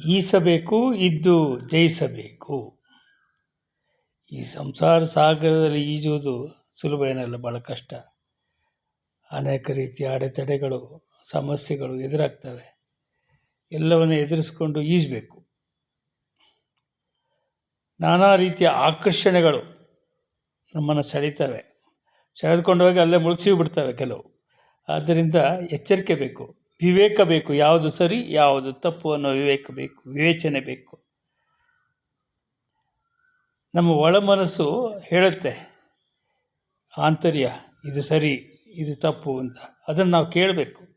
ಈಸಬೇಕು, ಇದ್ದು ಜಯಿಸಬೇಕು. ಈ ಸಂಸಾರ ಸಾಗರದಲ್ಲಿ ಈಜುವುದು ಸುಲಭ ಏನಲ್ಲ, ಭಾಳ ಕಷ್ಟ. ಅನೇಕ ರೀತಿಯ ಅಡೆತಡೆಗಳು, ಸಮಸ್ಯೆಗಳು ಎದುರಾಗ್ತವೆ. ಎಲ್ಲವನ್ನು ಎದುರಿಸ್ಕೊಂಡು ಈಜಬೇಕು. ನಾನಾ ರೀತಿಯ ಆಕರ್ಷಣೆಗಳು ನಮ್ಮನ್ನು ಸೆಳೀತವೆ. ಸೆಳೆದುಕೊಂಡು ಹೋಗಿ ಅಲ್ಲೇ ಮುಳುಗಿಸಿ ಬಿಡ್ತವೆ ಕೆಲವು. ಆದ್ದರಿಂದ ಎಚ್ಚರಿಕೆ ಬೇಕು, ವಿವೇಕ ಬೇಕು. ಯಾವುದು ಸರಿ, ಯಾವುದು ತಪ್ಪು ಅನ್ನೋ ವಿವೇಕ ಬೇಕು, ವಿವೇಚನೆ ಬೇಕು. ನಮ್ಮ ಒಳ ಮನಸ್ಸು ಹೇಳುತ್ತೆ, ಆಂತರ್ಯ ಇದು ಸರಿ, ಇದು ತಪ್ಪು ಅಂತ. ಅದನ್ನು ನಾವು ಕೇಳಬೇಕು.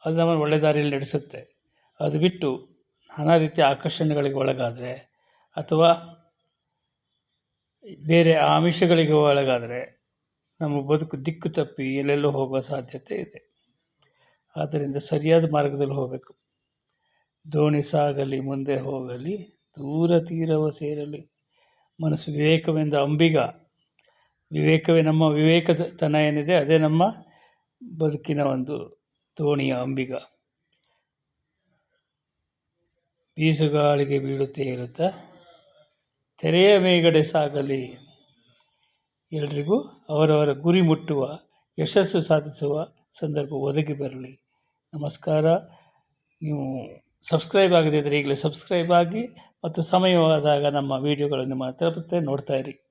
ಅದು ನಮ್ಮನ್ನು ಒಳ್ಳೆ ದಾರಿಯಲ್ಲಿ ನಡೆಸುತ್ತೆ. ಅದು ಬಿಟ್ಟು ನಾನಾ ರೀತಿಯ ಆಕರ್ಷಣೆಗಳಿಗೆ ಒಳಗಾದರೆ ಅಥವಾ ಬೇರೆ ಆಮಿಷಗಳಿಗೆ ಒಳಗಾದರೆ ನಮ್ಮ ಬದುಕು ದಿಕ್ಕು ತಪ್ಪಿ ಎಲ್ಲೆಲ್ಲೋ ಹೋಗುವ ಸಾಧ್ಯತೆ ಇದೆ. ಆದ್ದರಿಂದ ಸರಿಯಾದ ಮಾರ್ಗದಲ್ಲಿ ಹೋಗಬೇಕು. ದೋಣಿ ಸಾಗಲಿ ಮುಂದೆ ಹೋಗಲಿ, ದೂರ ತೀರವ ಸೇರಲಿ. ಮನಸ್ಸು ವಿವೇಕವೆಂದ ಅಂಬಿಗ. ವಿವೇಕವೇ ನಮ್ಮ ವಿವೇಕತನ ಏನಿದೆ, ಅದೇ ನಮ್ಮ ಬದುಕಿನ ಒಂದು ದೋಣಿಯ ಅಂಬಿಗ. ಬೀಸುಗಾಳಿಗೆ ಬೀಳುತ್ತೆ ಇರುತ್ತಾ ತೆರೆಯ ಮೇಗಡೆ ಸಾಗಲಿ. ಎಲ್ರಿಗೂ ಅವರವರ ಗುರಿ ಮುಟ್ಟುವ, ಯಶಸ್ಸು ಸಾಧಿಸುವ ಸಂದರ್ಭ ಒದಗಿ ಬರಲಿ. ನಮಸ್ಕಾರ. ನೀವು ಸಬ್ಸ್ಕ್ರೈಬ್ ಆಗದಿದ್ದರೆ ಈಗಲೇ ಸಬ್ಸ್ಕ್ರೈಬ್ ಆಗಿ, ಮತ್ತು ಸಮಯವಾದಾಗ ನಮ್ಮ ವೀಡಿಯೋಗಳನ್ನು ತಲುಪುತ್ತೆ ನೋಡ್ತಾ ಇರಿ.